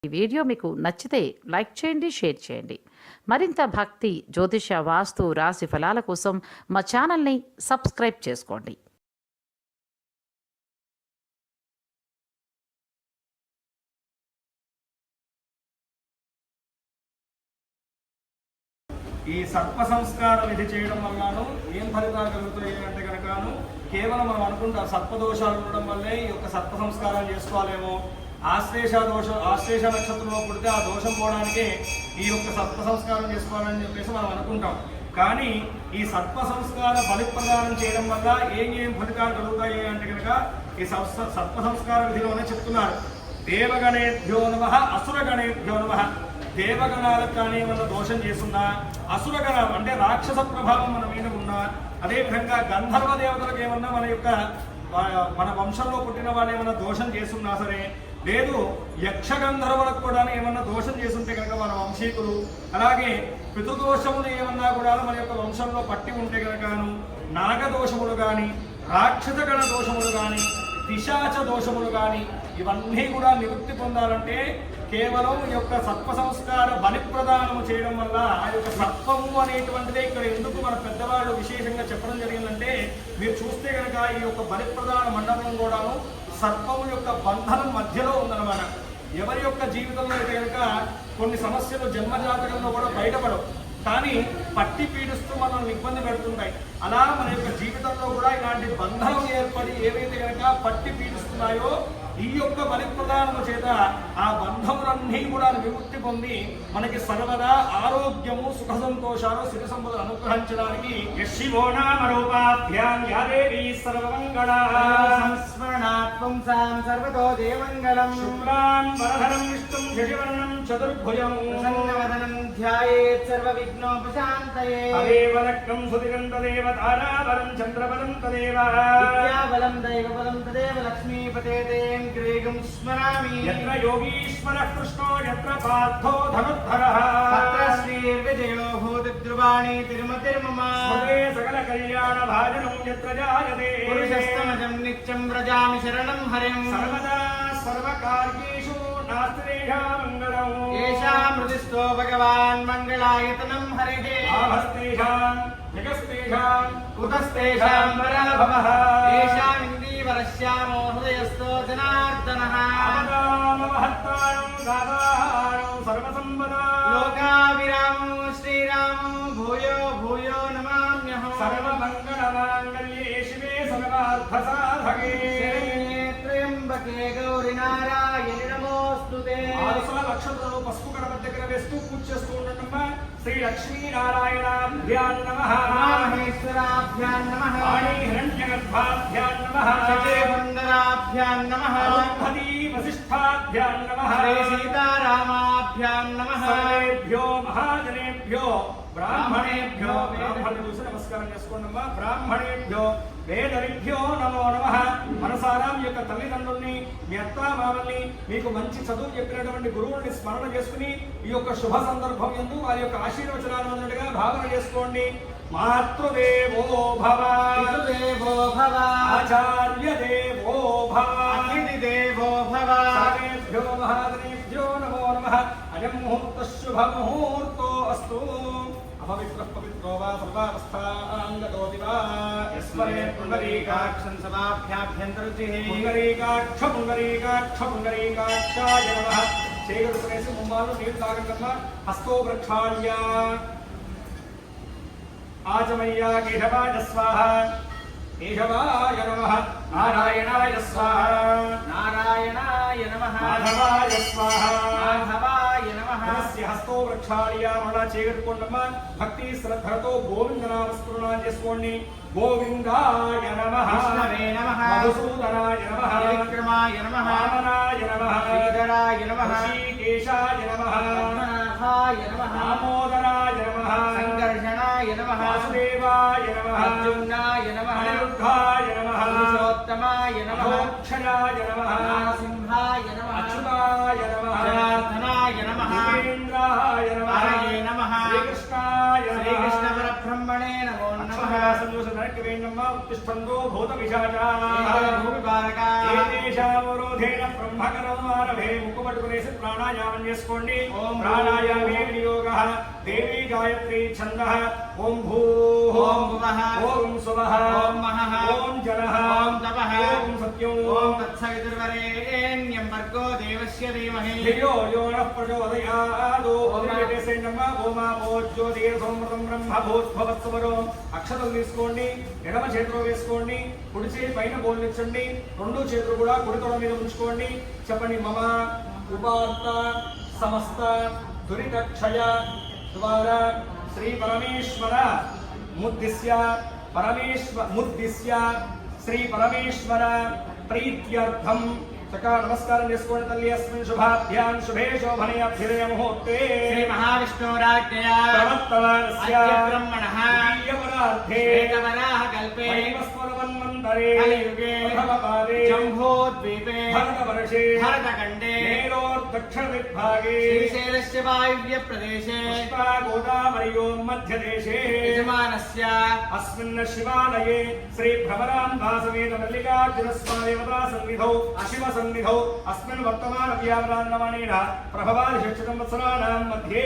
ఈ వీడియో మీకు నచ్చితే లైక్ చేయండి, షేర్ చేయండి. మరింత భక్తి, జ్యోతిష, వాస్తు, రాశి ఫలాల కోసం మా ఛానల్ని సబ్స్క్రైబ్ చేసుకోండి. ఈ సర్ప సంస్కార విధి చేయడం వల్లను ఏం ఫలితాలు కలుగుతాయి అంటే కనుకను కేవలం మనం అనుకుంటాం సర్పదోషాలు ఉండడం వల్లే ఈ యొక్క సర్ప సంస్కారం చేసుకోవాలేమో, ఆశ్లేష నక్షత్రంలో పుడితే ఆ దోషం పోవడానికి ఈ యొక్క సర్ప సంస్కారం చేసుకోవాలని చెప్పేసి మనం అనుకుంటాం. కానీ ఈ సర్ప సంస్కార బలిప్రదానం చేయడం వల్ల ఏం ఫలితాలు కలుగుతాయి అంటే కనుక ఈ సర్ప సంస్కార విధిలోనే చెప్తున్నారు. దేవగణేభ్యో నమః, అసురగణేభ్యో నమః. దేవగణాలకు కానీ ఏమన్నా దోషం చేస్తున్నా, అసురగణం అంటే రాక్షస ప్రభావం మన మీద ఉన్నా, అదేవిధంగా గంధర్వ దేవతలకు ఏమన్నా మన వంశంలో పుట్టిన వాళ్ళు ఏమన్నా దోషం చేస్తున్నా సరే, లేదు యక్షగంధర్వులకు కూడా ఏమన్నా దోషం చేస్తుంటే కనుక మన వంశీకులు, అలాగే పితృదోషములు ఏమన్నా కూడా మన యొక్క వంశంలో పట్టి ఉంటే కనుకను, నాగదోషములు కానీ, రాక్షసగణ దోషములు కానీ, పిశాచ దోషములు కానీ ఇవన్నీ కూడా నివృత్తి పొందాలంటే కేవలం ఈ యొక్క సర్ప సంస్కార బలిప్రదానము చేయడం వల్ల ఆ యొక్క సర్పము అనేటువంటిదే ఇక్కడ ఎందుకు మన పెద్దవాళ్ళు విశేషంగా చెప్పడం జరిగిందంటే, మీరు చూస్తే కనుక ఈ యొక్క బలిప్రదాన మండపం కూడాను సర్పము యొక్క బంధనం మధ్యలో ఉందన్నమాట. ఎవరి యొక్క జీవితంలో అయితే కనుక కొన్ని సమస్యలు జన్మజాతకంలో కూడా బయటపడవు, కానీ పట్టి పీడిస్తూ మనల్ని ఇబ్బంది పెడుతుంటాయి. అలా మన యొక్క జీవితంలో కూడా ఇలాంటి బంధనం ఏర్పడి ఏవైతే కనుక పట్టి పీడిస్తున్నాయో ఈ యొక్క బలిప్రదానము చేత ఆ బంధములన్నీ కూడా విముక్తి పొంది మనకి సర్వదా ఆరోగ్యము, సుఖ సంతోషాలు, సిరి సంపదలు అనుగ్రహించడానికి శివో నామ రూపాభ్యాం యా దేవీ సర్వమంగళా సంస్మరణాత్వం సాం సర్వతో దేవంగళం శుక్లాం వరధరం విష్ణుం శశివర్ణం చతుర్భుజం ప్రసన్నవదనం ధ్యాయేత్ సర్వ విఘ్నోపశాంతయే తదేవ లక్ష్మం సుదిగం తదేవ తారాబలం చంద్రబలం తదేవ విద్యాబలం దైవబలం తదేవ లక్ష్మీపతే గ్రేగం స్మరామి. యత్ర యోగీశ్వరః కృష్ణో యత్ర పార్థో ధనుర్ధరః తత్ర శ్రీర్విజయో భూతి ధ్రువాణి తిరుమతిర్మమ స్మరే సకల కళ్యాణ భాజనం యత్ర జాయతే పురుషస్తమజం నిత్యం వ్రజామి శరణం హరిం సర్వదా సర్వకార్యేషు నాస్తిరేషా మంగళం ఏషా మృదిస్థో భగవాన్ మంగళాయతనం హరిః ఆభస్తేషాం జగస్తేషాం కుతస్తేషాం పరాభవః ఏషా వరశ్యామో హృదయస్థో జనార్దనః అవదామహత్తారం దాదారం సర్వసంపదా లోకావిరామో శ్రీరామో భూయో భూయో నమామ్యహం సర్వమంగళమాంగళ్యే శివే సర్వార్థసాధకే త్ర్యంబకే గౌరీ నారాయణి నమోస్తుతే. 6 లక్షలు పసుపు గణపతి దగ్గర వేస్తూ పూజ చేస్తూ ఉండటమ్మా. శ్రీ లక్ష్మీనారాయణాభ్యాం నమః, మహేశ్వరాభ్యాం నమః, వాణీ హిరణ్యగర్భాభ్యాం నమః, శచేబందరాభ్యాం నమః, అరుంధతీ వసిష్ఠాభ్యాం నమః, శ్రీ సీతారామాభ్యాం నమః. సర్వేభ్యో మహాజనేభ్యో బ్రాహ్మణేభ్యో బ్రాహ్మణులు చూసి నమస్కారం చేసుకోండమ్మా. బ్రాహ్మణేభ్యో వేదరిభ్యో నమో నమః. మనసారా మీ యొక్క తల్లిదండ్రుల్ని, మీ అత్తా మామల్ని, మీకు మంచి చదువు చెప్పినటువంటి గురువుల్ని స్మరణ చేసుకుని ఈ యొక్క శుభ సందర్భం యందు వారి యొక్క ఆశీర్వచనాలు అన్నట్టుగా భావన చేసుకోండి. మాతృదేవో భవ, పితృదేవో భవ, ఆచార్య దేవో భవ, అతిథి దేవో భవ. సర్వేభ్యో మహాజనేభ్యో నమో నమః. అయం ముహూర్తః శుభ ముహూర్తో అస్తు. అపవిత్రః పవిత్రో వా సర్వావస్థాంగతోతి వా యస్మరే పుండరీకాక్షం సమాభ్యాభ్యంతరుచిః పుండరీకాక్ష పుండరీకాక్ష పుండరీకాక్షాయ నమః. చేగడుకునేసి ముంబాలు నీరు తాగండమ్మా. హస్తో ప్రక్షాళ్య ఆచమయ్య కేశవాయ స్వాహ, కేశవాయ నమః. నారాయణాయ స్వాహ, నారాయణాయ నమః. మాధవాయ స్వాహ, మాధవాయ నమః. హస్తో ప్రక్షాళ్య మళ్ళా చేగడుకోండమ్మా. భక్తి శ్రద్ధలతో గోవింద నామస్మరణ చేసుకోండి. గోవిందాయ నమః, విష్ణవే నమః, మధుసూదనాయ నమః, విక్రమాయ నమః, వామనాయ నమః, శ్రీధరాయ నమః, శ్రీకేశాయ నమః, పద్మనాభాయ నమః, దామోదరాయ నమః, సంకర్షణాయ నమః, వాసుదేవాయ నమః, అర్జునాయ నమః, అనిరుద్ధాయ నమః, పురుషోత్తమాయ నమః, అక్షయాయ నమః, నరసింహాయ నమః, అచ్యుతాయ నమః, జనార్దనాయ నమః, ఉపేంద్రాయ నమః, హరయే నమః, శ్రీకృష్ణాయ నమః, శ్రీకృష్ణ పరబ్రహ్మణే నమో నమః. సందోషనక్వేణమ్మ ఉత్తిష్టందో భూతపిశాచాః ఏతేషావరోధేన బ్రహ్మకర్మారభే ముక్కు పట్టుకునేసి ప్రాణాయామం చేసుకోండి. ప్రాణాయామే వినియోగః దేవీ గాయత్రీ ఛందః ఓం భూః ఓం భువః ఓం సువః ఓం మహః ఓం జనః ఓం తపః ఓం సత్యం ఓం తత్సవితుర్వరేణ్యం భర్గో దేవస్య ధీమహి ధియో యో నః ప్రచోదయాత్. ఓం జ్యోతిర్సోమృతం బ్రహ్మ భూద్భవత్సవరో. అక్షతలు తీసుకోండి, ఎడమ చేతిలో వేసుకోండి, కుడి చేతి పైన బోల్నించండి, రెండు చేతులు కూడా కుడి తొడ మీద ఉంచుకోండి. చెప్పండి మమ ఉపాత్త సమస్త దురితక్షయ ద్వారా శ్రీ పరమేశ్వర ముద్దిశ్య శ్రీ పరమేశ్వర ప్రీత్యర్థం చక్కగా నమస్కారం చేసుకోండి తల్లి. అస్మిన్ శుభాభ్యాం శుభే శోభనే అభ్యుదయ ముహూర్తే శ్రీ మహావిష్ణురాజ్ఞయా ప్రవర్తమానస్య బ్రహ్మణః ప్రియపరార్థే ఏకవరాహ కల్పే వైవస్వరవన్మంతరే కలియుగే ప్రథమపాదే జంబూద్వీపే భరతవర్షే భరతఖండే మేరోర్దక్షిణదిగ్భాగే శ్రీశైలస్య వాయువ్య ప్రదేశే గోదావరయోర్ మధ్యదేశే యజమానస్య అస్మిన్ శివాలయే శ్రీ భ్రమరాంబాసమేత మల్లికార్జున స్వామి దేవతా సన్నిధౌ శివ సన్నిధౌ అస్మిన్ వర్తమాన వ్యావరాన్నమనేన ప్రభవాది సంవత్సరాణాం మధ్యే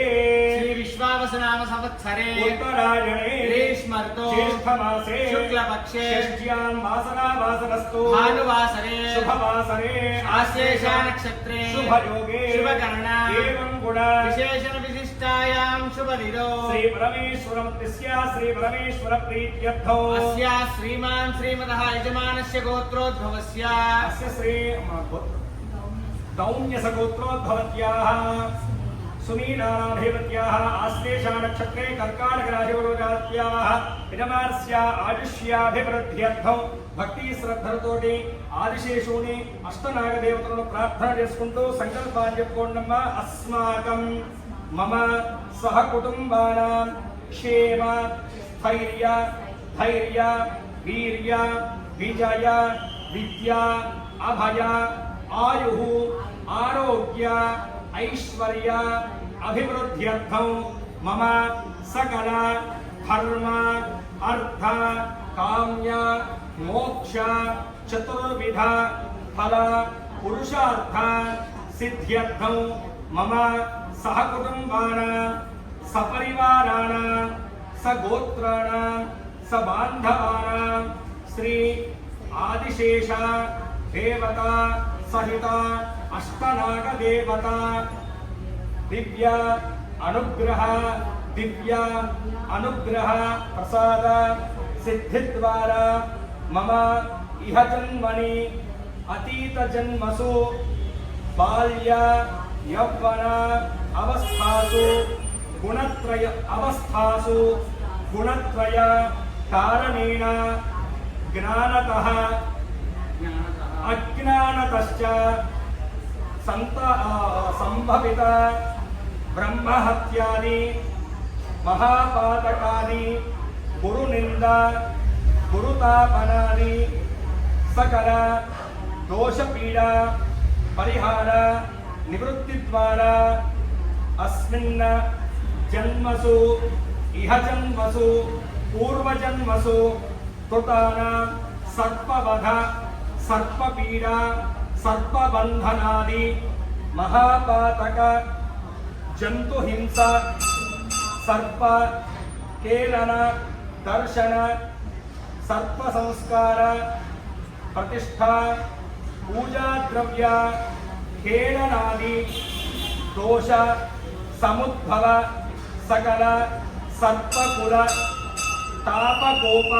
శ్రీ విశ్వావసనామ సంవత్సరే ఉత్తరాయణే గ్రీష్మర్తో జ్యేష్ఠమాసే శుక్లపక్షే షష్ఠ్యాం వాసనావాసనస్తు భానువాసరే శుభవాసరే ఆశ్లేష నక్షత్రే శుభయోగే శుభకరణ ఏవం గుణ విశేషణ విశిష్టాయాం శుభదిదో శ్రీ పరమేశ్వరమూర్తిస్య శ్రీ పరమేశ్వర ప్రీత్యర్థౌ అస్య శ్రీమాన్ శ్రీమదః యజమానస్య గోత్రోద్భవస్య అస్య శ్రీ దౌన్యసగోత్రోద్భవత్యాః సుమీనానాధిపత్యాः ఆశ్లేష నక్షత్రే కర్కాటకరాశివరోజాత్యాः యజమానస్య ఆయుష్యాభివృద్ధ్యర్థం భక్తి శ్రద్ధలతోటి ఆదిశేషుని అష్టనాగదేవతలను ప్రార్థన చేసుకుంటూ సంకల్పాన్ని చెప్పుకోండమ్మా. అస్మాకం మమ సహ కుటుంబానాం క్షేమ స్థైర్య ధైర్య వీర్య విజయ విద్య అభయ ఆయు ఆరోగ్య ఐశ్వర్య అభివృద్ధ్యర్థం మమ సకల ధర్మ అర్థ కామ్య మోక్ష చతుర్విధ ఫల పురుషార్థ సిద్ధ్యర్థం మమ సహకుటుంబానాం సపరివారాణాం సగోత్రాణాం సబాంధవానాం శ్రీ ఆదిశేష దేవత సహిత అష్టనాగ దేవత దివ్య అనుగ్రహ ప్రసాద సిద్ధి ద్వారా మమ ఇహ జన్మని అతీత జన్మసు బాల్య యౌవన అవస్థాసు గుణత్రయ కారణేన జ్ఞానతః అజ్ఞానతశ్చ సంభవిత బ్రహ్మహత్యాది మహాపాతకాని గురునింద గురుతాపనాది సకల దోషపీడ పరిహార నివృత్తి ద్వారా అస్మిన్ జన్మసు ఇహ జన్మసు పూర్వజన్మసు కృతానాం సర్పవధ సర్పపీడ సర్పబంధనాది మహాపాతక జంతుహింస సర్ప కేలన దర్శన సర్ప సంస్కార ప్రతిష్ఠ పూజాద్రవ్య ఖేళనాది దోష సముద్భవ సకల సర్పకుల తాపకోప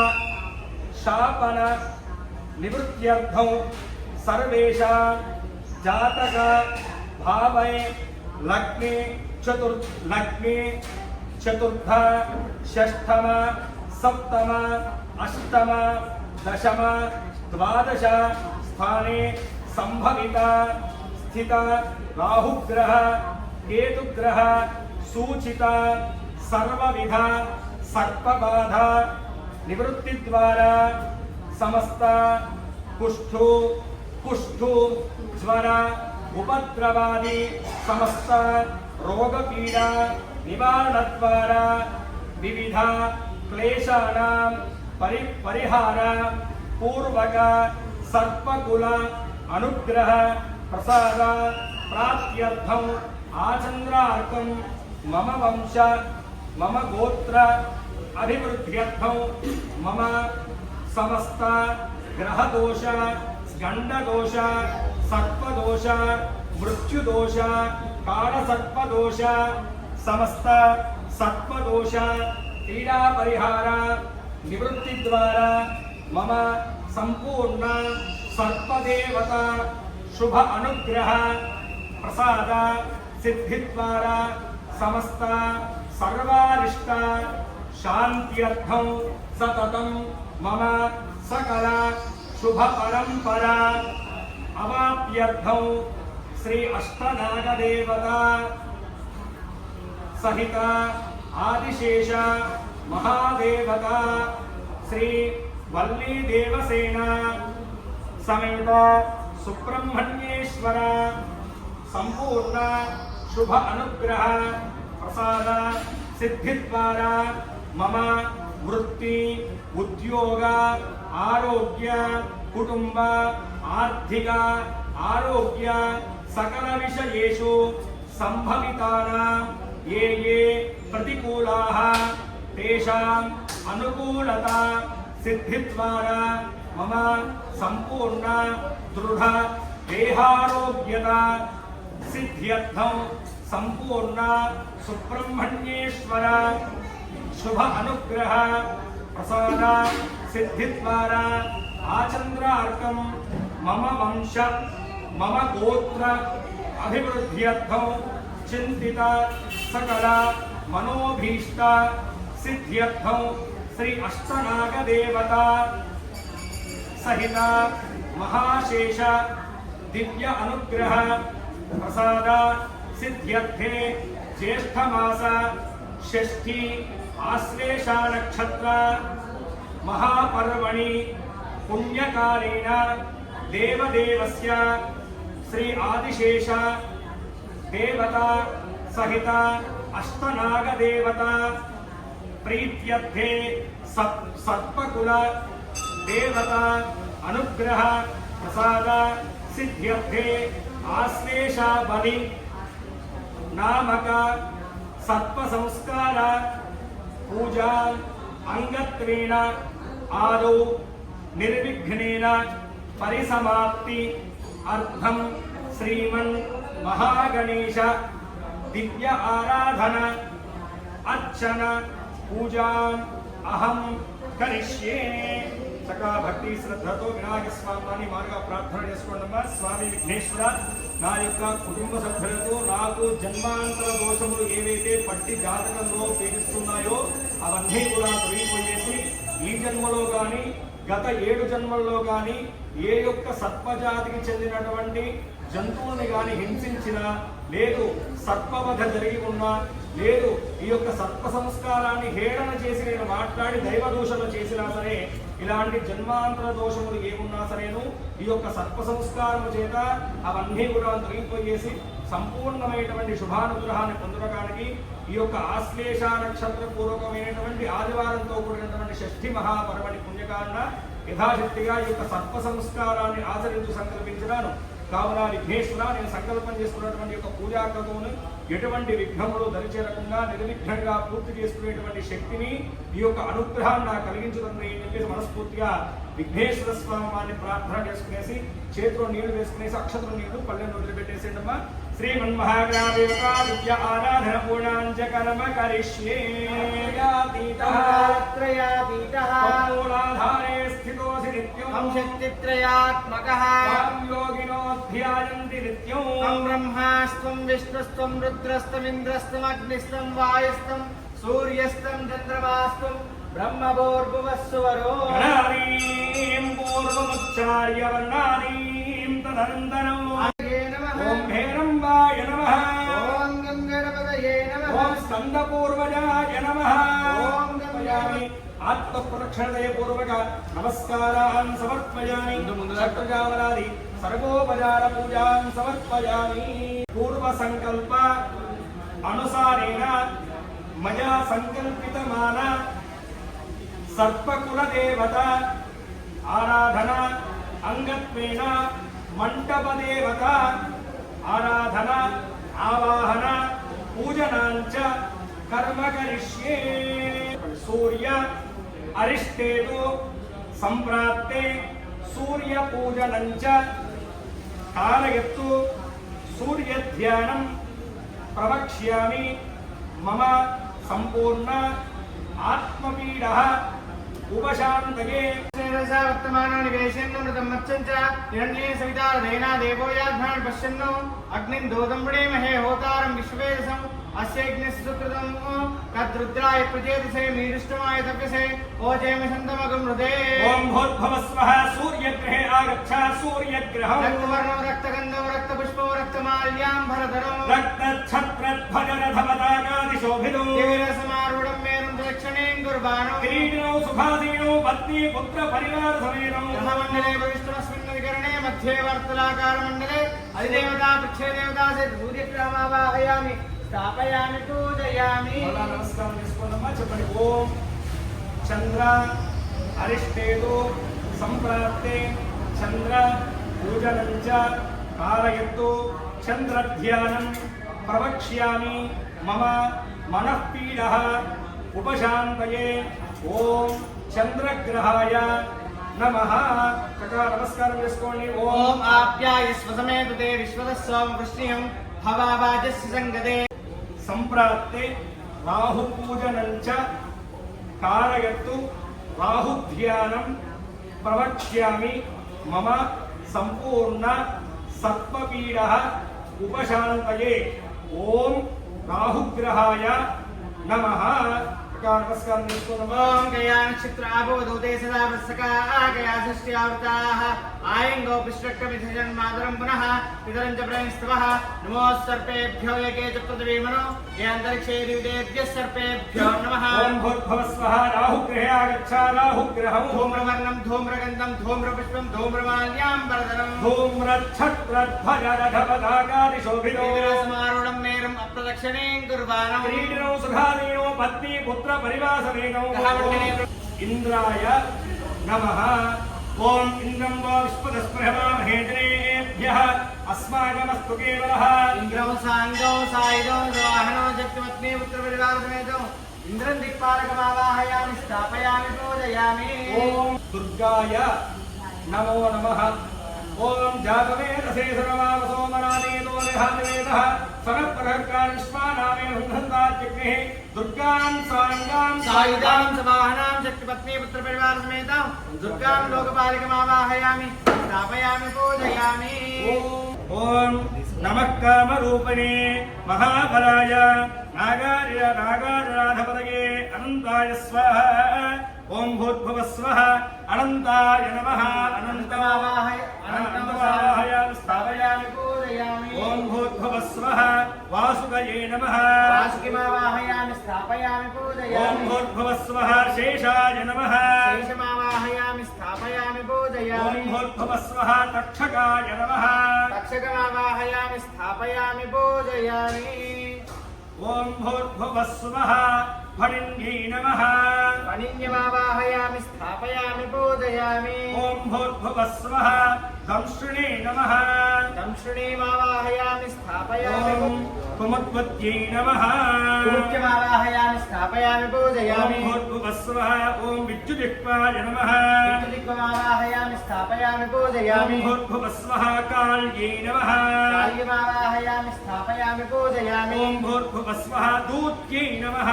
శాపన నివృత్త్యర్థం సర్వేషా జాతక భావే లగ్నే చతుర్థ షష్ఠమ సప్తమ అష్టమ దశమ ద్వాదశ స్థానే సంభవిత స్థిత రాహుగ్రహ కేతుగ్రహ సూచిత సర్వవిధ సర్పబాధ నివృత్తి ద్వారా సమస్త కుష్ఠు జ్వర ఉపద్రవాది సమస్త రోగపీడ నివారణ ద్వారా వివిధ క్లేశానాం परिहार पूर्वक सर्पकुल अनुग्रह प्रसाद प्राप्त्यर्थम आचंद्रार्कम मम वंश मम गोत्र अभिवृद्ध्यर्थम मम समस्त ग्रह दोष गंड दोष सर्प दोष मृत्यु दोष काल सर्प दोष समस्त सर्प दोष पीड़ा परिहार निवृत्ति द्वारा मम संपूर्ण सर्पदेवता शुभ अनुग्रह प्रसाद सिद्धि द्वारा समस्त सर्वारिष्ट शांत्यर्थम सततम मम सकल शुभ परंपरा अवाप्यर्थम श्री अष्टनाग देवता सहित आदिशेष महादेवता श्री वल्ली देवसेना समेत सुब्रह्मण्येश्वर संपूर्ण शुभ अनुग्रह प्रसाद सिद्धि द्वारा मम वृत्ति उद्योग आरोग्य कुटुंब आर्थिक आरोग्य सकल विषयेषु संभवितानां ये प्रतिकूलाः तेषाम् अनुकूलता सिद्धि द्वारा मम संपूर्ण दृढ़ देहारोग्यता सिद्ध्यर्थं संपूर्ण सुब्रह्मण्येश्वर शुभ अनुग्रह प्रसाद सिद्धि द्वारा आचंद्रार्कम मम वंश मम गोत्र अभिवृद्ध्यर्थं चिंतित सकल मनोभीष्ट सिद्ध्यर्थं श्री अष्टनाग देवता सहित महाशेष दिव्य अनुग्रह प्रसाद सिद्ध्यर्थे ज्येष्ठ मास षष्ठी आश्लेषा नक्षत्र महापर्वणि पुण्यकालेन देवदेवस्य श्री आदिशेष देवता सहित अष्टनाग देवता प्रीत्यर्थे सर्पकुल देवता अनुग्रह प्रसाद सिद्ध्यर्थे आश्लेषा बलि नामक सर्प संस्कार पूजा अंगत्वेन आदौ निर्विघ्नेन परिसमाप्ति अर्थम श्रीमन् महागणेश दिव्य आराधना अर्चन पूजा अहम करिष्ये सका भक्ति श्रद्धतो विनायक स्वामी మార్గ ప్రార్థన చేసుకోండమ్మా. స్వామి విఘ్నేశ్వర, నా యొక్క కుటుంబ సభ్యులతో నాకు జన్మాంతర దోషములు ఏవైతే పట్టి జాతకంలో పీడిస్తున్నాయో అవన్నీ కూడా తొలగిపోయేసి ఈ జన్మలో కానీ గత 7 జన్మల్లో కానీ ఏ యొక్క సర్పజాతికి చెందినటువంటి జంతువుని కానీ హింసించినా లేదు, సర్పవధ జరిగి ఉన్నా లేదు, ఈ యొక్క సర్ప సంస్కారాన్ని హేళన చేసి నేను మాట్లాడి దైవ దూషణ చేసినా సరే, ఇలాంటి జన్మాంతర దోషములు ఏమున్నా సరేను ఈ యొక్క సర్ప సంస్కారము చేత అవన్నీ కూడా తొలగిపోయేసి సంపూర్ణమైనటువంటి శుభానుగ్రహాన్ని పొందడానికి ఈ యొక్క ఆశ్లేష నక్షత్ర పూర్వకమైనటువంటి ఆదివారంతో కూడినటువంటి షష్ఠి మహాపర్వణి పుణ్యకారణ యథాశక్తిగా ఈ యొక్క సర్ప సంస్కారాన్ని ఆచరించు సంకల్పించినాను. కావున విఘ్నేశ్వర, నేను సంకల్పం చేసుకున్నటువంటి యొక్క పూజాక్రతువును ఎటువంటి విఘ్నములు దరిచేరకుండా నిర్విఘ్నంగా పూర్తి చేసుకునేటువంటి శక్తిని ఈ యొక్క అనుగ్రహాన్ని నాకు కలిగించుతుంది అని చెప్పేసి మనస్ఫూర్తిగా విఘ్నేశ్వర స్వామి వారిని ప్రార్థన చేసుకునేసి చేతిలో నీళ్లు వేసుకునేసి అక్షతలు నీళ్లు పళ్ళెను వదిలిపెట్టేసేటమ్మా. శ్రీమన్మహాగ్రాదేవతా విద్య ఆరాధన పూర్ణాంచ కర్మ కరిష్యే. మూలాధారే స్థితోసి నిత్యం శక్తిత్రయాత్మకః యోగినో ధ్యాయంతి నిత్యం బ్రహ్మాస్త్వం విష్ణుస్త్వం రుద్రస్త్వం ఇంద్రస్త్వం అగ్నిస్త్వం వాయుస్త్వం సూర్యస్త్వం చంద్రమాస్త్వం బ్రహ్మభూర్భువస్సువరో గణానీం పూర్వముచ్చార్య వర్ణానీం తదనంతరం ఓం హేరంబాయ నమః, ఓం గంగణపతయే నమః, ఓం స్కందపూర్వజాయ నమః. ఓం గంగామి ఆత్మప్రదక్షిణదయ పూర్వక నమస్కారాన్ సమర్పయామి. షట్జావరాది సర్వోపచార పూజాన్ సమర్పయామి. పూర్వ సంకల్ప అనుసారేణ మయా సంకల్పితమాన सर्पकुलदेवत आराधना अंगत्वेन मंडपदेवत आराधना आवाहन पूजनांच कर्म करिष्ये सूर्य अरिष्टेतु संप्राप्ते सूर्य पूजनंच कारयत्तु सूर्य ध्यानं प्रवक्ष्यामि मम संपूर्ण आत्मपीडः उपशान्तये वर्तमानो निवेशन्नो नृतमर्चञ्च हिरण्ये सवितारधेना देवो याध्मान् पश्यन्नो अग्निं दोदं वृणीमहे होतारं विश्वेदसम् अस्यग्निस्सुकृतं तद्रुद्राय प्रचेतसे मीरिष्टमाय तप्यसे ओजेम शन्तमगं हृदे ओम भूर्भुवस्वः सूर्यग्रहे आगच्छ सूर्यग्रहं रक्तवर्णं रक्तगन्धं रक्तपुष्पं रक्तमाल्याम्बरधरं रक्तच्छत्रध्वजरथपताकादिशोभितो दिव्यरसमारूढं मेरुं दक्षिणें कुर्बाणो किरीटिनो सुखासीनो पत्नी पुत्र परिवार समेतं ग्रहमण्डले प्रविष्टमस्मिन् विकरणे मध्ये वार्तलाकारमण्डले अधिदेवता पृच्छेदेवता से सूर्यग्रहमावाहयामि स्थापयामि पूजयामि नमस्कार చేసుకోనమ్మా చెప్పండి ఓం చంద్ర అరిష్టేతు సంప్రాప్తే చంద్ర పూజనంచ కారయత్తు చంద్ర ధ్యానం ప్రవక్ష్యామి మమ మనఃపీడః ఉపశాంతయే ఓం చంద్రగ్రహాయ నమః నమస్కారం చేసుకోండి ఓం ఆప్యాయస్వ సమేతుతే విశ్వదస్వామ వృష్ణియం భవావాజస్య సంగతే సంప్రాప్తే రాహు పూజనంచ కారయత్తు రాహు ధ్యానం ప్రవక్ష్యామి మమ సంపూర్ణ సత్వపీడః ఉపశాంతయే ఓం రాహుగ్రహాయ నమః నమస్కారం చేసుకోనమ్మా ఓం గయా నక్షత్ర ఆభవదూతే సదా వత్సకా గయా సృష్ట్యావృతాః ఆయంగో పుష్పకమిథజన్ మాతరం పునః పితరం చ ప్రణస్తవః నమో సర్పేభ్యో ఏకే చ పృథివీమనో ఏ అంతరిక్షే దివ్యేభ్యः సర్పేభ్యో నమః ఓం భూర్భువస్వః రాహుగ్రహే ఆగచ్చ రాహుగ్రహం ధూమ్రవర్ణం ధూమ్రగంధం ధూమ్రపుష్పం ధూమ్రమాల్యాంబరధరం ధూమ్రఛత్రధ్వజరథపతాకాదిశోభితో దివ్యరసమారూఢం మేరుం అప్రదక్షిణేం కుర్వాణం క్రీడినో సుఖాదీనో పత్ని పుత్ర పరివాసమేకం ఇంద్రాయ నమః ఓం ఇంద్రం వా విశ్వదస్పృహమామహేంద్రేభ్యః అస్మాకమస్తు కేవలః ఇంద్రం సాంగో సాయుధో వాహనో శక్తిమత్ని పుత్రపరివారసమేతం ఇంద్రం దిక్పాలకమావాహయామి స్థాపయామి పూజయామి ఓం దుర్గాయ నమో నమః ఓం జాతవేదసే సర్వమావసో మనానేతో నిహానివేదః సమప్రహర్కాన్ విశ్వానామే హృదంతాజ్ఞే దుర్గాం సాంగాం సాయుధాం సవాహనాం శక్తిపత్ని పుత్రపరివారసమేతం దుర్గాం లోకపాలికమావాహయామి స్థాపయామి పూజయామి ఓం నమః కామరూపిణే మహాబలాయ నాగారాధపదగే అనంతాయ స్వాహ ఓం భూర్భువస్వః అనంతాయ నమః అనంతమావాహయామి స్థాపయామి పూజయామి ఓం భూర్భువస్వః వాసుకయే నమః వాసుకిమావాహయామి స్థాపయామి ఓం పూజయామి భూర్భువస్వః శేషాయ నమః శేషమావాహయామి స్థాపయామి ఓం పూజయామి భూర్భువస్వః తక్షకాయ నమః తక్షకమావాహయామి స్థాపయామి పూజయామి ఓం భూర్భువస్వః ఫణిన్యై నమః ఫణిన్యమావాహయామి స్థాపయామి పూజయామి ఓం భూర్భువస్వః దంశృణే నమః దంశృణీమావాహయామి స్థాపయామి ఓం కుముద్వత్యై నమః పూజ్యమావాహయామి స్థాపయామి ఓం పూజయామి భూర్భువస్వః ఓం విద్యుదిక్పాయ నమః విద్యుదిక్వమావాహయామి స్థాపయామి ఓం పూజయామి భూర్భువస్వః కాళ్యై నమః కాళీమావాహయామి స్థాపయామి పూజయామి ఓం భూర్భువస్వః దూత్యై నమః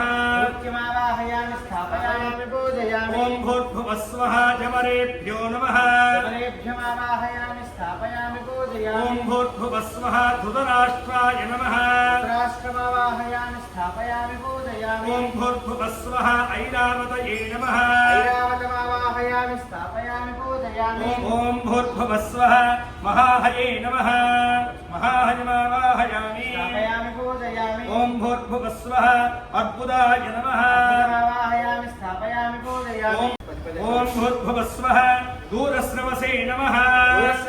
పూజ్యమావాహయామి స్థాపయామి పూజయామి ఓం భూర్భువస్వః జమరేభ్యో నమః జమరేభ్యమావాహయామి స్థాపయామి పూజయామి ఓం భూర్భువస్వః ధృతరాష్ట్రాయ నమః రాష్ట్రమావాహయామి స్థాపయామి పూజయామి ఓం భూర్భువస్వః ఐరావతయే నమః ఐరావతమావాహయామి స్థాపయామి పూజయామి ఓం భూర్భువస్వః మహాహయే నమః మహాహయమావాహయామి స్థాపయామి పూజయామి ఓం భూర్భువస్వః అద్భుతాయ నమః ఆవాహయామి స్థాపయామి పూజయామి ఓం భూర్భువస్వః దూరశ్రవసే నమః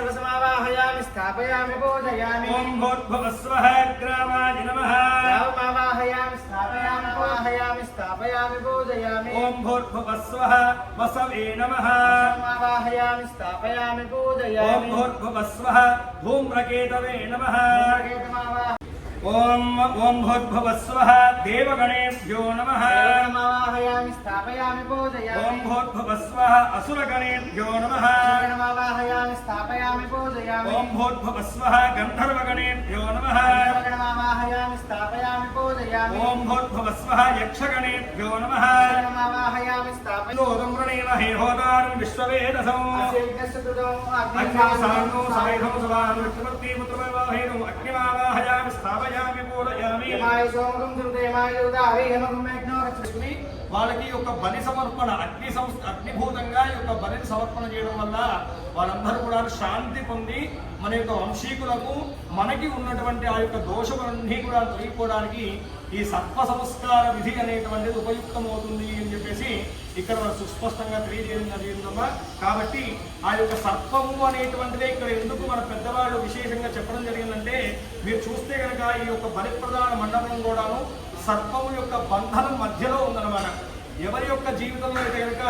సమావాహయామి స్థాపయామి स्थापयामि पूजयामि ओम भूर्भुवस्वः ग्रामाय नमः ग्राममावाहयामि स्थापयामि स्थापयामि पूजयामि ओम भूर्भुवस्वः वसवे नमः ग्राममावाहयामि स्थापयामि ओम पूजयामि भूर्भुवस्वः धूम्रकेतवे नमः ओम भूर्भुवस्वः देवगणेभ्यो नमः ग्राममावाहयामि स्थापयामि पूजयामि ओम भूर्भुवस्वः असुरगणेभ्यो नमः ग्राममावाहयामि स्थापयामि पूजयामि ओम भूर्भुवस्वः गन्धर्वगणेभ्यो नमः ग्राममावाहयामि स्थापयामि पूजयामि ओम भूर्भुवस्वः यक्षगणेभ्यो नमः ग्राममावाहयामि स्थापयामि लोदम्रणेन हेहोदारं विश्ववेदसं अग्निसानो समेधं सवान् विष्णुमूर्ति पुत्रवैवाहेनो अग्निमावाहयामि स्थापयामि पूजयामि వాళ్ళకి ఒక బలి సమర్పణ అగ్నిభూతంగా ఈ యొక్క బలిని సమర్పణ చేయడం వల్ల వాళ్ళందరూ కూడా శాంతి పొంది మన యొక్క వంశీకులకు మనకి ఉన్నటువంటి ఆ యొక్క దోషములన్నీ కూడా తొలగిపోవడానికి ఈ సర్ప సంస్కార విధి అనేటువంటిది ఉపయుక్తమవుతుంది అని చెప్పేసి ఇక్కడ మనం సుస్పష్టంగా తెలియజేయడం. కాబట్టి ఆ యొక్క సర్పము అనేటువంటిదే ఇక్కడ ఎందుకు మన పెద్దవాళ్ళు విశేషంగా చెప్పడం జరిగిందంటే, మీరు చూస్తే కనుక ఈ యొక్క బలి ప్రధాన మండపం కూడాను సర్పము యొక్క బంధనం మధ్యలో ఉందన్నమాట. ఎవరి యొక్క జీవితంలో అయితే కనుక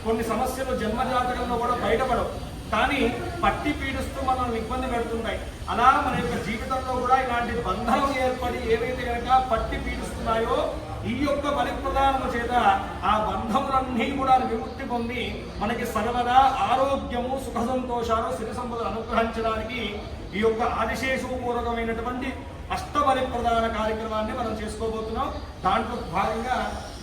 కొన్ని సమస్యలు జన్మజాతకంలో కూడా బయటపడవు, కానీ పట్టి పీడిస్తూ మనల్ని ఇబ్బంది పెడుతుంటాయి. అలా మన యొక్క జీవితంలో కూడా ఇలాంటి బంధనం ఏర్పడి ఏవైతే కనుక పట్టి పీడిస్తున్నాయో ఈ యొక్క బలి ప్రదానము చేత ఆ బంధములన్నీ కూడా విముక్తి పొంది మనకి సర్వదా ఆరోగ్యము, సుఖ సంతోషాలు, సిరి సంపదలు అనుగ్రహించడానికి ఈ యొక్క ఆదిశేషపూర్వకమైనటువంటి అష్టబలి ప్రదాన కార్యక్రమాన్ని మనం చేసుకోబోతున్నాం. దాంట్లో భాగంగా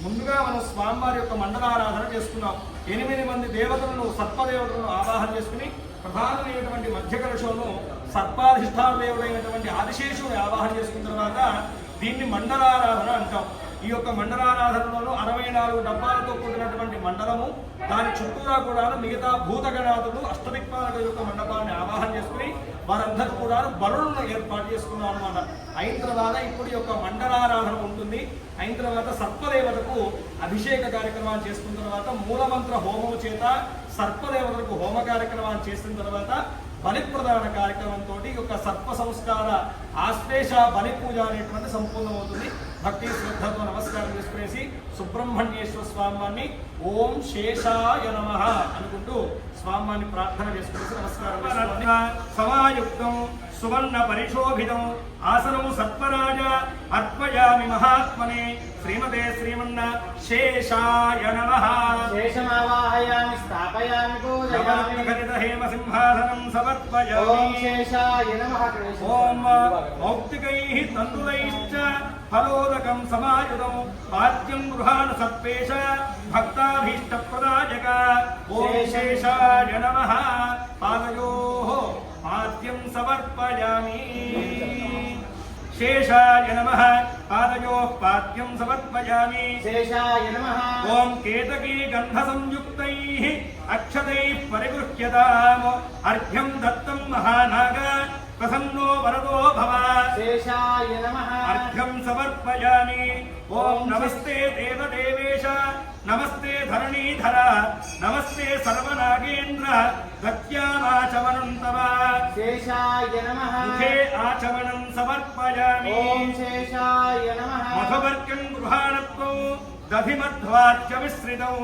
ముందుగా మనం స్వామివారి యొక్క మండలారాధన చేసుకున్నాం. 8 మంది దేవతలను, సర్పదేవతలను ఆవాహన చేసుకుని ప్రధానమైనటువంటి మధ్య కలశంలో సర్పాధిష్టాన దేవుడైనటువంటి ఆదిశేషుని ఆవాహన చేసుకున్న తర్వాత దీన్ని మండలారాధన అంటాం. ఈ యొక్క మండలారాధనలో 64 డబ్బాలతో కూడినటువంటి మండలము, దాని చుట్టూరా కూడా మిగతా భూతగణాదులు, అష్టదిక్పాలక యొక్క మండపాన్ని ఆవాహన చేసుకుని వారందరూ కూడా బలులను ఏర్పాటు చేసుకున్నాం అనమాట. అయిన తర్వాత ఇప్పుడు ఈ యొక్క మండలారాధన ఉంటుంది. అయిన తర్వాత సర్పదేవతకు అభిషేక కార్యక్రమాలు చేసుకున్న తర్వాత మూలమంత్ర హోమము చేత సర్పదేవతలకు హోమ కార్యక్రమాలు చేసిన తర్వాత బలి ప్రదాన కార్యక్రమంతో ఈ యొక్క సర్ప సంస్కార ఆశ్లేష బలి పూజ అనేటువంటి సంపూర్ణమవుతుంది. భక్తి శ్రద్ధతో నమస్కారం చేసుకునేసి సుబ్రహ్మణ్యేశ్వర స్వామిని ఓం శేషాయ నమః అనుకుంటూ స్వామిని ప్రార్థన చేసుకునేసి నమస్కారం. సమాయుక్తం సువర్ణ పరిశోభితం ఆసనం సత్వరాజ అర్పయామి మహాత్మనే శ్రీమతే శ్రీమన్న శేషాయ నమః. శేషమావాహయామి స్థాపయామి పూజయామి ఖలిత హేమ సింహాసనం సమర్పయామి. ఓం శేషాయ నమః. ఓం మౌక్తికైః తంతులైశ్చ ఫలోదకం సమాయుధం పాద్యం గృహాణ సత్పేష భక్తాభీష్టప్రదాయక. ఓం శేషాయ నమః. పాదయోః పాద్యం సమర్పయామి. శేషాయ నమః. పాదయోః పాద్యం సమర్పయామి. శేషాయ నమః. ఓం కేతకీ గంధ సంయుక్తైః అక్షతైః పరిగృహ్యతాం అర్ఘ్యం దత్తం మహానాగ ప్రసన్నో వరదో భవ. శేషాయ నమః. అర్ఘ్యం సమర్పయామి. ఓం నమస్తే దేవదేవేశ నమస్తే ధరణీధర నమస్తే సర్వనాగేంద్ర గత్యామాచమనం తవ. శేషాయ నమః. ముఖే ఆచమనం సమర్పయామి. ఓం శేషాయ నమః. మధువర్గం గృహాణత్వం దధిమధ్వాచ్యమిశ్రితం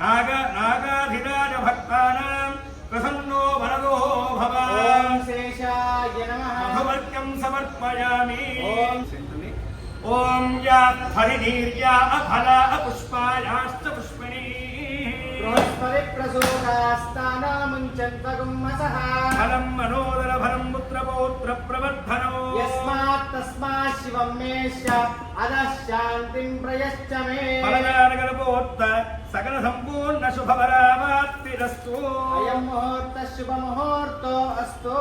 నాగాధిరాజ భక్తానాం ప్రసన్నో వరదో భవ. ఓం శేషాయ నమః. మధువర్గం సమర్పయామి. ఓం ఓం యా హరినీర్యా అఫల పుష్పాయాశ్చ పుష్పిణీ బృహస్పతి ప్రసూతాస్తానాముంచంతగుమ్మసః ఫలం మనోదర ఫలం పుత్రపౌత్ర ప్రవర్ధనో యస్మాత్ తస్మాత్ శివం మేష అదః శాంతిం ప్రయశ్చ మే. ఫలగానగలపోత్త సకల సంపూర్ణ శుభపరావాప్తిరస్తు. అయం ముహూర్త శుభ ముహూర్తో అస్తు.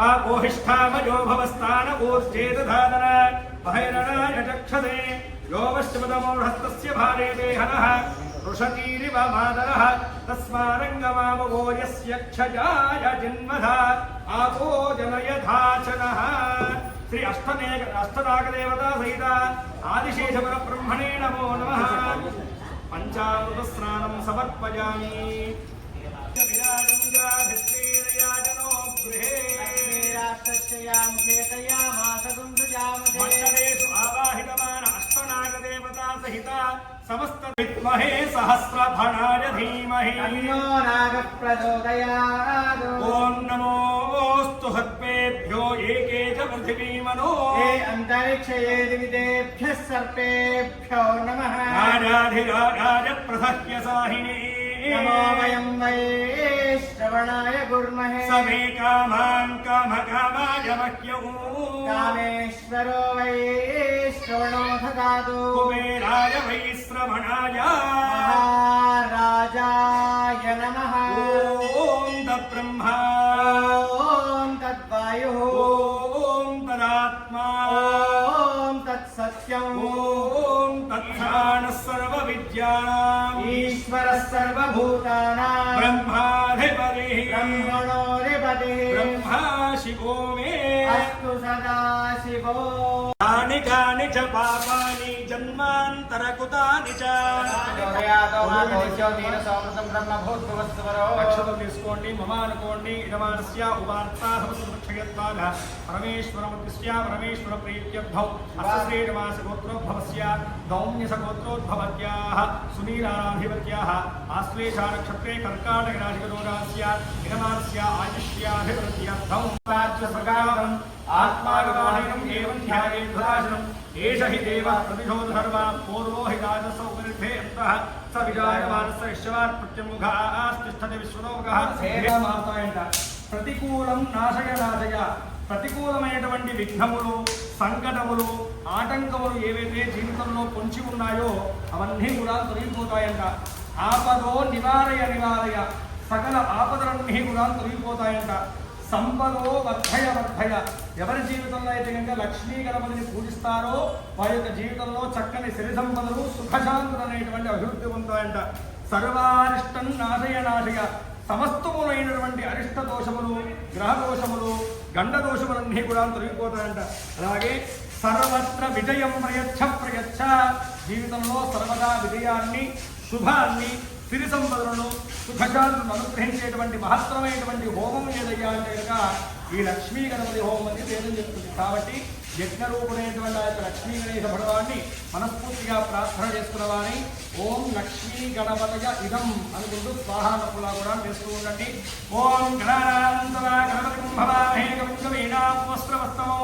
ఆపోహిష్ఠామయో భవస్థాన ఊర్జేదధాదన భైరణాయ చక్షతే యోగశ్చమదమోహస్తస్య భారే దేహనః ఋషతీరివ మాదరః తస్మారంగమామవో యస్య క్షయాయ జన్మధ ఆపో జనయధాచనః. శ్రీ అష్టనాగదేవతా సహిత ఆదిశేషపర బ్రహ్మణే నమో నమః. పంచామృత స్నానం సమర్పయామి. విరాజం గాభిశ్రీరయాజనో మండలేషు ఆవాహితమాన అశ్వనాగదేవతా సహిత సమస్త విద్మహే సహస్రఫణాయ ధీమహి ఓం నమోస్తు హత్వేభ్యో ఏకే చ పృథివీమనో అంతరిక్షేదివిదేభ్యः సర్పేభ్యో నమః రాజాధిరాజాయ ప్రసహ్య సాహినే నమో వయం వై శ్రవణాయ గుర్మహే సమే కామాన్ కామకామాయ మహ్యౌ కామేశ్వరో వై శ్రవణో దదాతు కుబేరాయ వై శ్రవణాయ మహారాజాయ నమః ఓం తబ్రహ్మా ఓం తద్వాయుః ఓం తదాత్మా ఓం తత్సత్యం ఓం తత్క్షాణ సర్వ విద్యానాం ఈశ్వర సర్వభూతానాం బ్రహ్మాధిపతి బ్రహ్మణోధిపతిః బ్రహ్మా శివో మే అస్తు సదా శివో కాని కాని చ పాపాని జన్మాంతరకుతాని చ అక్షతలు తీసుకోండి మమ అనుకోండి ఇదమానస్య ఉపార్థాహమసురక్షయత్వాద పరమేశ్వరముద్దిశ్య పరమేశ్వర ప్రీత్యర్థౌ అస్యశ్రీనివాస గోత్రోద్భవస్య దౌమ్యస గోత్రోద్భవత్యాః సునీలాధిపత్యాః ఆశ్లేష నక్షత్రే కర్కాటక రాశిగోరాస్య ఇదమానస్య ఆయుష్యాధిపత్యర్థౌ రాజ్యప్రకారం ఆత్మాగమానం ఏవం ధ్యాయేద్భాషణం ఏష హి దేవ ప్రతిశోధ సర్వా పూర్వో హి రాజస ఉపరిద్ధే అంతః స విజాయమానస్య విశ్వాత్పత్యముఖాస్తిష్ఠతి విశ్వలోకః సేవామాతాయంట ప్రతికూలం నాశయ నాశయ ప్రతికూలమైనటువంటి విఘ్నములు సంకటములు ఆటంకములు ఏవైతే జీవితంలో పొంచి ఉన్నాయో అవన్నీ కూడా తొలగిపోతాయంట ఆపదో నివారయ నివారయ సకల ఆపదలన్నీ కూడా తొలగిపోతాయంట సంపదో వర్ధయ వర్ధయ ఎవరి జీవితంలో అయితే కనుక లక్ష్మీ గణపతిని పూజిస్తారో వారి యొక్క జీవితంలో చక్కని సిరి సంపదలు సుఖశాంతులు అనేటువంటి అభివృద్ధి పొందుతాయంట సర్వారిష్టం నాశయ నాశయ సమస్తములైనటువంటి అరిష్ట దోషములు గ్రహ దోషములు గండ దోషములన్నీ కూడా తొలగిపోతాయంట అలాగే సర్వత్ర విజయం ప్రయచ్ఛ ప్రయచ్ఛ జీవితంలో సర్వదా విజయాన్ని శుభాన్ని సిరి సంపదలను సుఖశాంతులను అనుగ్రహించేటువంటి మహత్తరమైనటువంటి హోమం ఏదయ్యా అంటే కనుక ఈ లక్ష్మీ గణపతి హోమం అని వేదం చెప్తుంది కాబట్టి యజ్ఞరూపుడైనటువంటి ఆ యొక్క లక్ష్మీ గణేశ భగవాన్ని మనస్ఫూర్తిగా ప్రార్థన చేసుకున్న వారి ఓం లక్ష్మీ గణపతయ ఇదం అనుకుంటూ స్వాహానప్పులా కూడా చేస్తూ ఉండండి. ఓం గణానాంతరా గణపతి కుంభవాహే కవికవీనామస్త్రవస్తమో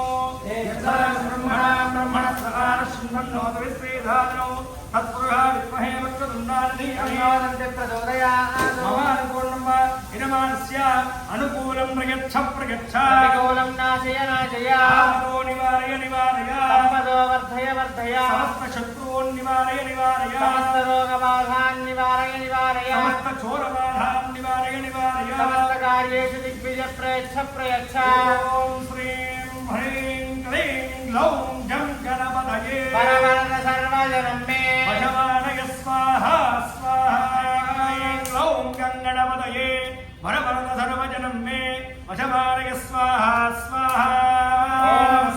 బ్రహ్మణ సహారశృంభన్నోత విశ్వేధానో తత్పురుషా విద్మహే వక్రతుండాని ఇనమానస్య అనుకూలం ప్రయచ్ఛ ప్రయచ్ఛ ప్రతికూలం నాశయ నాశయ ఆపదో నివారయ నివారయ సంపదో వర్ధయ వర్ధయ సమస్త శత్రువున్ నివారయ నివారయ సమస్త రోగబాధాన్ నివారయ నివారయ సమస్త చోరబాధాన్ నివారయ నివారయ సమస్త కార్యేషు దిగ్విజయ ప్రయచ్ఛ ప్రయచ్ఛ ఓం శ్రీం హ్రీం క్లీం గ్లౌం జం గణపతయే పరవరద సర్వజనం మే వశమానయ స్వాహా స్వాహా గ్లౌం గంగణపతయే వరవరద సర్వజనం మే వశమానయ స్వాహా స్వాహా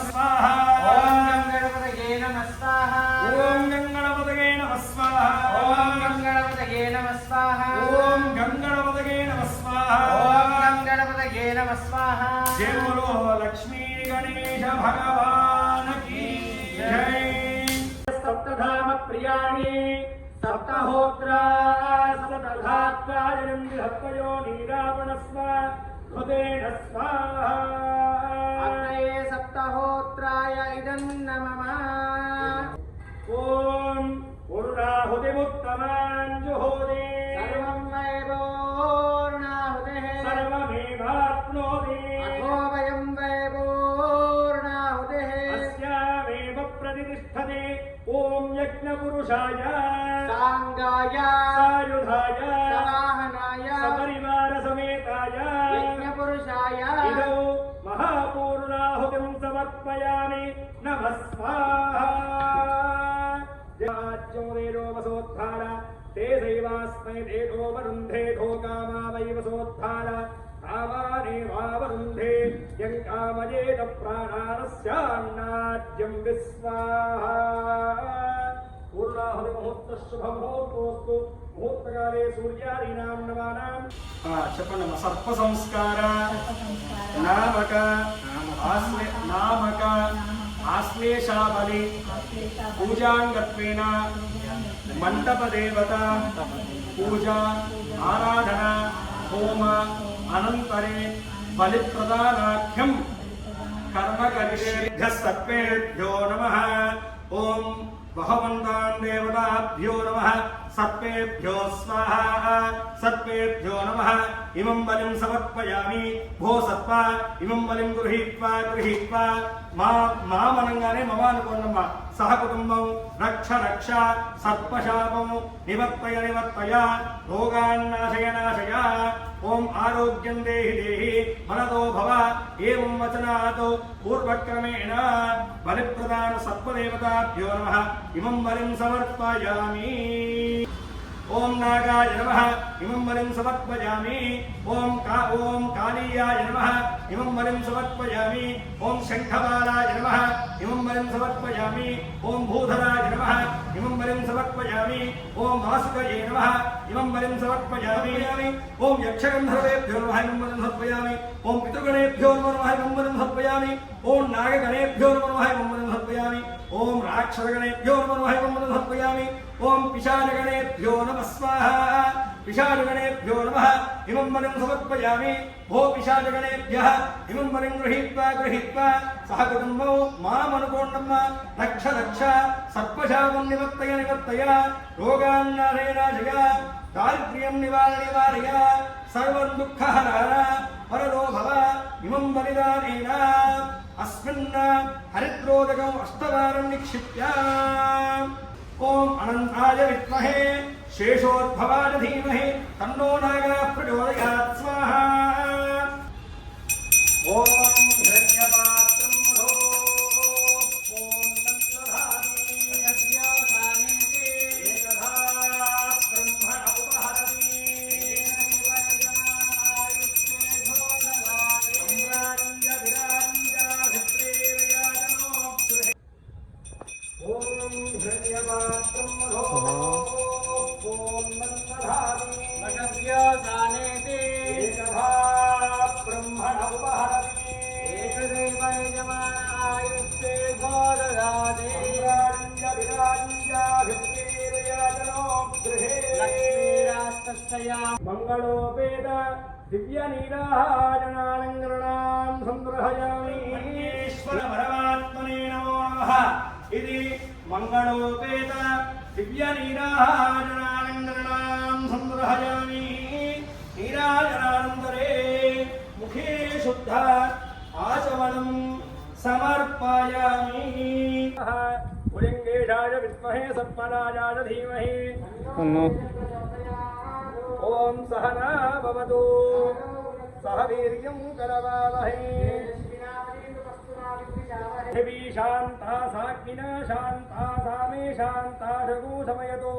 స్వాహా ఓం గణపతయే నమః స్వాహ ఓం గంగణపతయే నమః స్వాహా ఓం గణపతయే నమః స్వాహ ఓం గంగణపతయే నమః స్వాహా ఓం గణపతయే నమః స్వాహ జయ బోలో లక్ష్మీ గణేశ భగవాన్ కీ జై సప్తధామ ప్రియాణి సప్తహోత్రా సప్తధాత్రాయనం విహత్వయో నీరావణస్వ హృదేన స్వాహా అగ్నయే సప్తహోత్రాయ ఇదం నమః ఓం పూర్ణాహుతిముత్తమాన్ జుహోతి సర్వం వైభూర్ణాహుతిః సర్వమేవాప్నోతి అథో వయం వైభూర్ణాహుతిః అస్యామేవ ప్రతిష్ఠతే ఓం యజ్ఞపురుషాయ సాంగాయ సాయుధాయ సవాహనాయ సపరివార సమేతాయ యజ్ఞపురుషాయ ఇదౌ మహాపూర్ణాహుతిం సమర్పయామి నమః స్వాహా జయాజ్యోతిరో వసోద్ధార ते सैवास्मै देहो वरुन्धे धोकामा वै वसोद्धार कामानेवावरुन्धे यं कामयेत प्राणानस्यान्नाद्यं विस्वाहा पूर्णाहुति मुहूर्तः शुभमुहूर्तोऽस्तु मुहूर्तकाले सूर्यादीनां नवानां చెప్పండి సర్ప సంస్కార నామక नामक आश्लेषाबलि पूजांगत्वेन मंडपदेवता पूजा आराधना होम अनंतरे बलिप्रदानाख्यं कर्म करिष्ये सर्पेभ्यो नमः। ओम भगवन्तान् देवताभ्यो नमः। सर्पेभ्यो स्वाहा सर्पेभ्यो नमः। इमं बलिं समर्पयामि भो सत्व इमं बलिं गृहीत्वा मामनंगाने मम अनुकोण्डम्मा सह कुटुंबं रक्ष रक्ष सर्पशापं निवर्तय रोगान्नाशय ओम आरोग्यं देहि मनतो भव एवं वचनात् पूर्वक्रमेण बलिप्रदान सर्पदेवताभ्यो नमः। इमं बलिं समर्पयामि। ओम नागाय नमः। इमं बलिं समर्पयामि। ओम कालीयाय नमः। इमं बलिं समर्पयामि। ओम शंखबालाय नमः। इमं बलिं समर्पयामि। ओम भूधराय नमः। इमं बलिं समर्पयामि। ओम वासुकये नमः। इमं बलिं समर्पयामि। ओम यक्षगन्धर्वेभ्यो नमः। इमं बलिं समर्पयामि। ओम पितृगणेभ्यो नमः। इमं बलिं समर्पयामि। ओम नागगणेभ्यो नमः। इमं बलिं समर्पयामि। ओम राक्षसगणेभ्यो नमः। इमं बलिं समर्पयामि। ओम पिशाचगणेभ्यो नमः स्वाहा पिशाचगणेभ्यो नमः। इमं बलिं समर्पयामि। भो पिशाचगणेभ्यः इमं बलिं गृहीत्वा सह कुटुम्बो मामनुकोण्डं रक्ष सर्पशापं निवर्तय रोगान्नाशय दारिद्र्यं निवारय सर्वं दुःखहर वरदो भव। इमं बलिदानेन अस्मिन् हरिद्रोदकम् अष्टवारं निक्षिप्य ओम अनंताय विद्महे शेषोद्भवाय धीमहि तन्नो नागः प्रचोदयात् स्वाहा। ओम हिरण्यपात्रं मधो पूर्णं दधाति एकधा ब्रह्मण उपहरति सम्राजञ्च विराजञ्च ओम हिरण्यपात्रं मधो पूर्णं दधाति एकधा ब्रह्मण उपहरति सम्राजञ्च विराजञ्च मंगलोपेत दिव्य नीराजनालंकरणां संग्रहयामि। ईश्वर परमात्मने नमो नमः। इति मंगलोपेत दिव्य नीराजनालंकरणां संग्रहयामि। नीराजनानन्तरे मुखे शुद्ध आचमनं समर्पयामि। पुलिंगेशाय विद्महे सत्मराजाय धीमहि ओम सहना भवतु सह वीर्यं करवावहै। पृथिवी शान्ता साक्षिणा शान्ता सामे शान्ता जगो समयतो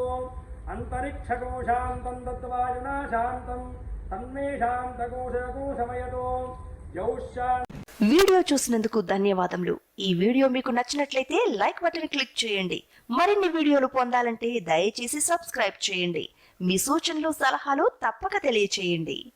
अंतरिक्षको शान्तं तत्त्वायुना शान्तं तन्मे शान्तकोशको समयतो यौशान्। వీడియో చూసినందుకు ధన్యవాదములు. ఈ వీడియో మీకు నచ్చినట్లయితే లైక్ బటన్ క్లిక్ చేయండి. మరిన్ని వీడియోలు పొందాలంటే దయచేసి సబ్స్క్రైబ్ చేయండి. మీ సూచనలు సలహాలు తప్పక తెలియచేయండి.